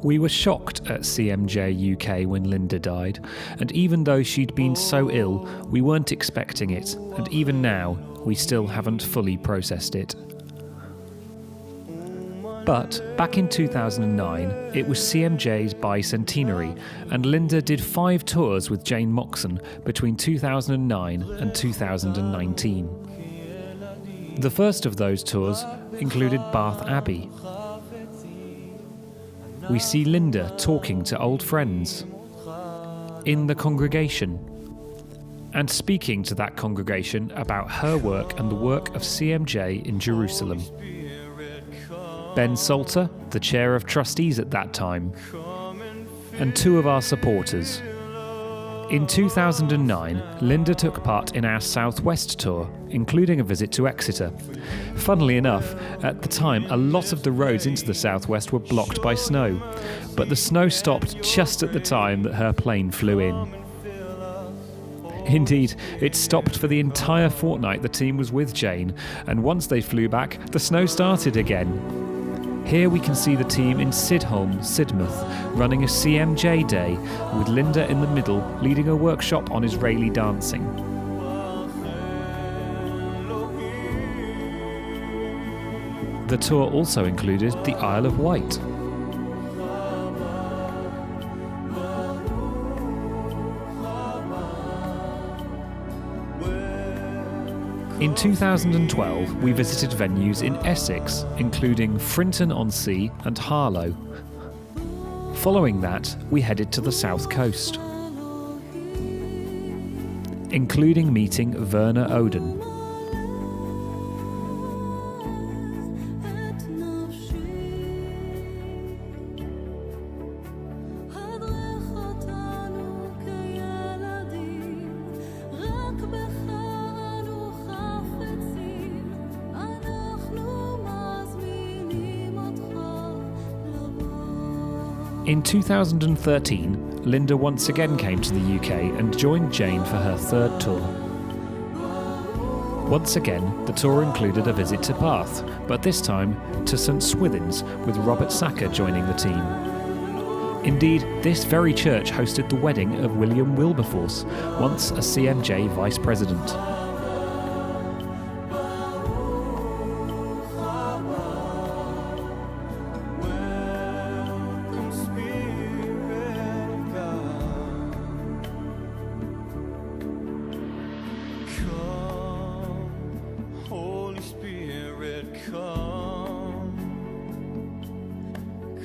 We were shocked at CMJ UK when Linda died, and even though she'd been so ill, we weren't expecting it, and even now, we still haven't fully processed it. But back in 2009, it was CMJ's bicentenary, and Linda did 5 tours with Jane Moxon between 2009 and 2019. The first of those tours included Bath Abbey. We see Linda talking to old friends in the congregation and speaking to that congregation about her work and the work of CMJ in Jerusalem. Ben Salter, the chair of trustees at that time, and 2 of our supporters. In 2009, Linda took part in our Southwest tour, including a visit to Exeter. Funnily enough, at the time, a lot of the roads into the Southwest were blocked by snow, but the snow stopped just at the time that her plane flew in. Indeed, it stopped for the entire fortnight the team was with Jane, and once they flew back, the snow started again. Here we can see the team in Sidholm, Sidmouth, running a CMJ day, with Linda in the middle leading a workshop on Israeli dancing. The tour also included the Isle of Wight. In 2012, we visited venues in Essex, including Frinton-on-Sea and Harlow. Following that, we headed to the south coast, including meeting Werner Oden. In 2013, Linda once again came to the UK and joined Jane for her 3rd tour. Once again, the tour included a visit to Bath, but this time to St Swithin's, with Robert Sacker joining the team. Indeed, this very church hosted the wedding of William Wilberforce, once a CMJ vice president.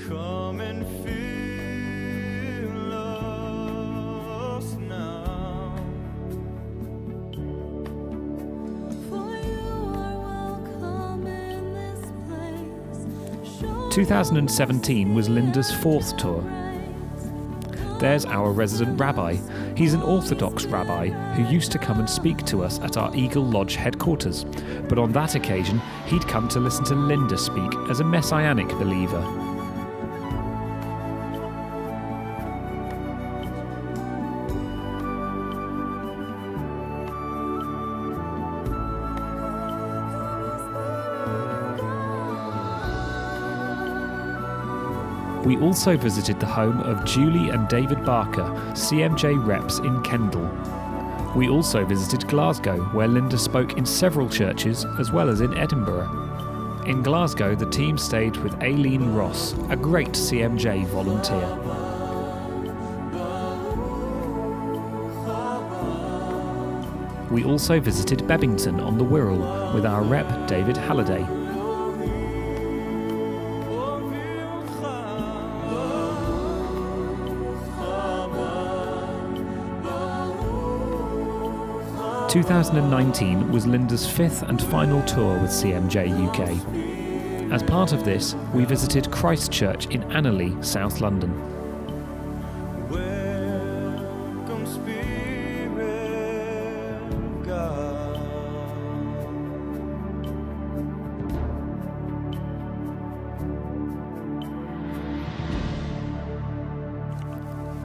Come and fill us now. For you are welcome in this place. 2017 was Linda's 4th tour. There's our resident rabbi. He's an Orthodox rabbi who used to come and speak to us at our Eagle Lodge headquarters, but on that occasion he'd come to listen to Linda speak as a Messianic believer. We also visited the home of Julie and David Barker, CMJ reps in Kendal. We also visited Glasgow, where Linda spoke in several churches, as well as in Edinburgh. In Glasgow, the team stayed with Aileen Ross, a great CMJ volunteer. We also visited Bebington on the Wirral with our rep David Halliday. – 2019 was Linda's 5th and final tour with CMJ UK. As part of this, we visited Christ Church in Annerley, South London. Welcome, Spirit of God.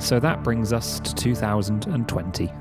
So that brings us to 2020.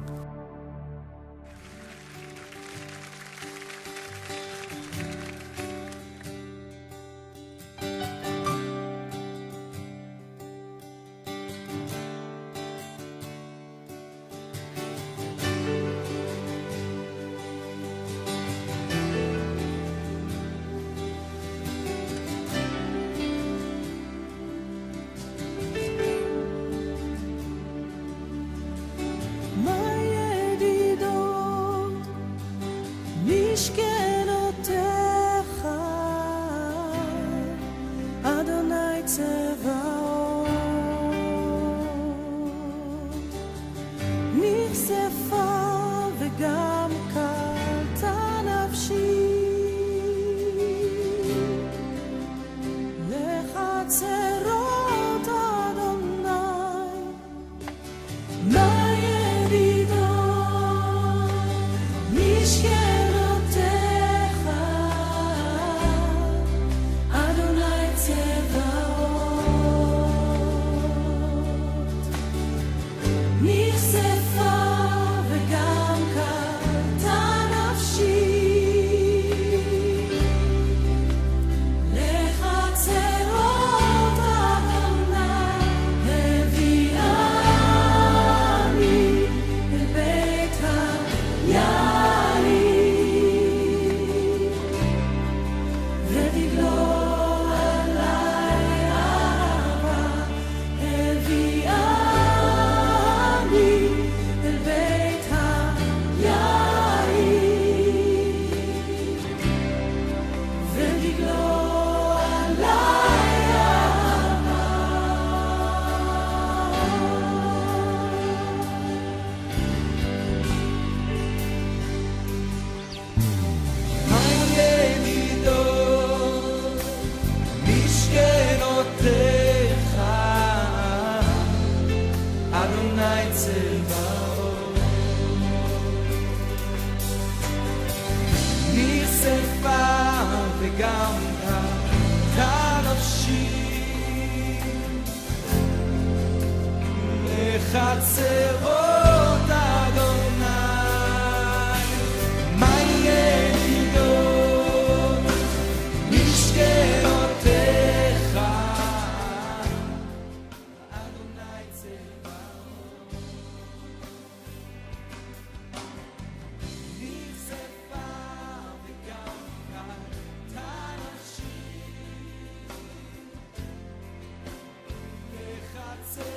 חצרות אדוני, מה ידידות משכנותיך, אדוני צבאות, נכספה וגם קלטה נפשי, בחצרות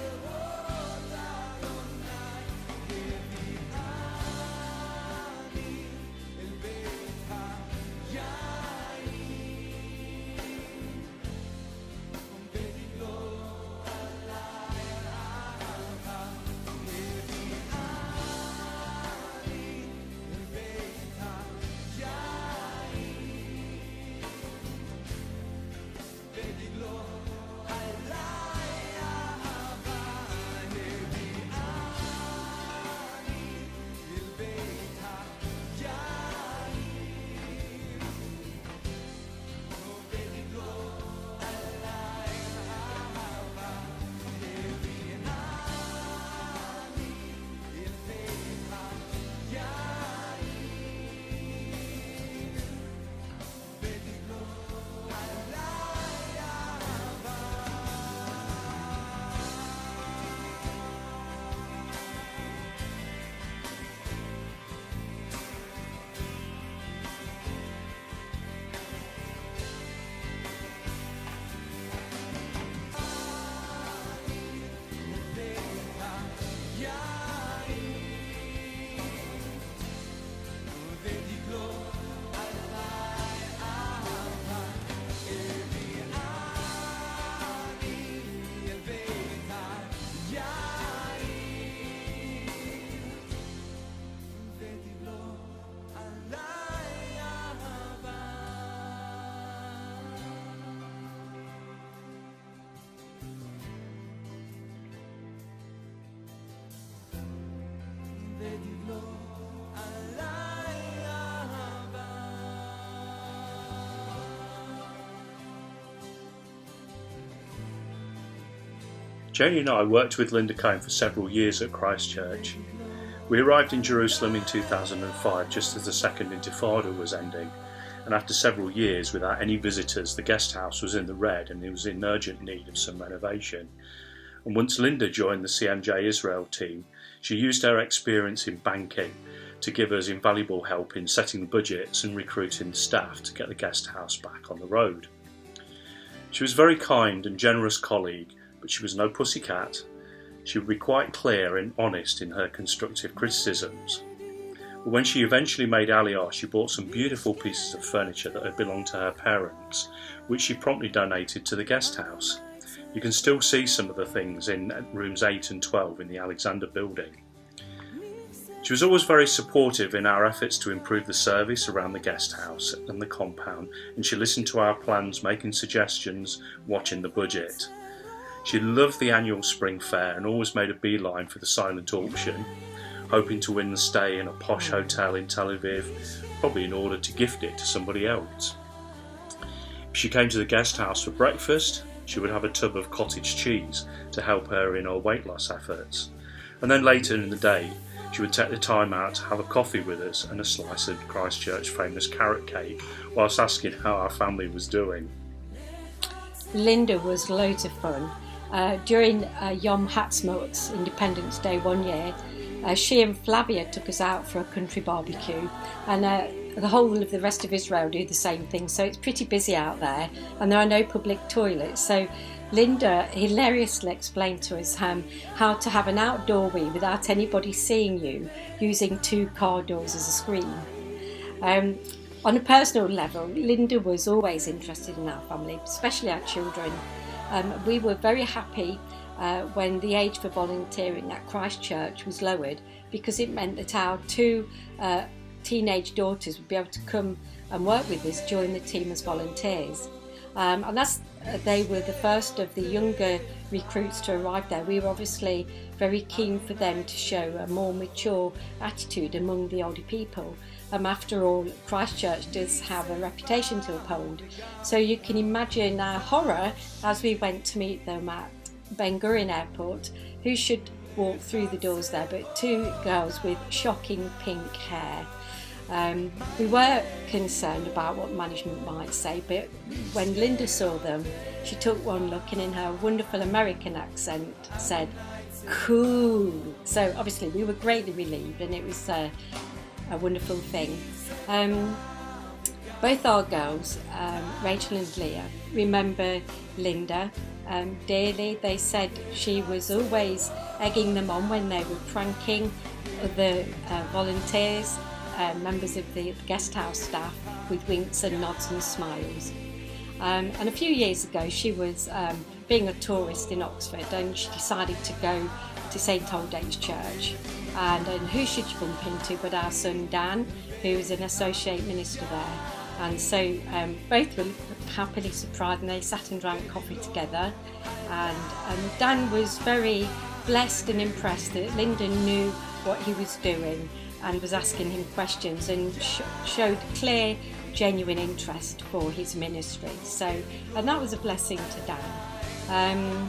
Janey and I worked with Linda Cohen for several years at Christchurch. We arrived in Jerusalem in 2005 just as the Second Intifada was ending, and after several years without any visitors, the guest house was in the red and it was in urgent need of some renovation. And once Linda joined the CMJ Israel team, she used her experience in banking to give us invaluable help in setting the budgets and recruiting staff to get the guest house back on the road. She was a very kind and generous colleague, but she was no pussycat. She would be quite clear and honest in her constructive criticisms. But when she eventually made Aliyah, she bought some beautiful pieces of furniture that had belonged to her parents, which she promptly donated to the guest house. You can still see some of the things in rooms 8 and 12 in the Alexander building. She was always very supportive in our efforts to improve the service around the guest house and the compound, and she listened to our plans, making suggestions, watching the budget. She loved the annual spring fair and always made a beeline for the silent auction, hoping to win the stay in a posh hotel in Tel Aviv, probably in order to gift it to somebody else. If she came to the guest house for breakfast, she would have a tub of cottage cheese to help her in her weight loss efforts. And then later in the day, she would take the time out to have a coffee with us and a slice of Christchurch famous carrot cake, whilst asking how our family was doing. Linda was loads of fun. During Yom Ha'atzmaut, Independence Day one year, she and Flavia took us out for a country barbecue, and the whole of the rest of Israel do the same thing. So it's pretty busy out there, and there are no public toilets. So Linda hilariously explained to us how to have an outdoor wee without anybody seeing you, using 2 car doors as a screen. On a personal level, Linda was always interested in our family, especially our children. We were very happy when the age for volunteering at Christchurch was lowered, because it meant that our 2 teenage daughters would be able to come and work with us, join the team as volunteers. And they were the first of the younger recruits to arrive there. We were obviously very keen for them to show a more mature attitude among the older people. After all, Christchurch does have a reputation to uphold. So you can imagine our horror as we went to meet them at Ben Gurion Airport, who should walk through the doors there, but 2 girls with shocking pink hair. We were concerned about what management might say, but when Linda saw them, she took one look and in her wonderful American accent said, "Cool." So obviously we were greatly relieved, and it was a wonderful thing. Both our girls, Rachel and Leah, remember Linda dearly. They said she was always egging them on when they were pranking other volunteers, members of the guest house staff, with winks and nods and smiles. And a few years ago she was being a tourist in Oxford, and she decided to go to St Aldate's Church, and who should she bump into but our son Dan, who is an associate minister there. And so both were happily surprised, and they sat and drank coffee together, and Dan was very blessed and impressed that Linda knew what he was doing and was asking him questions, and showed clear, genuine interest for his ministry. And that was a blessing to Dan.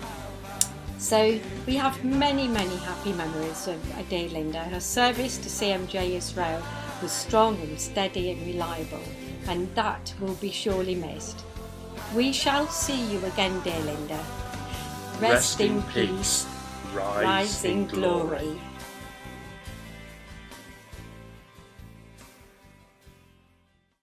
So we have many, many happy memories of dear Linda. Her service to CMJ Israel was strong and steady and reliable, and that will be surely missed. We shall see you again, dear Linda. Rest in peace, rise in glory.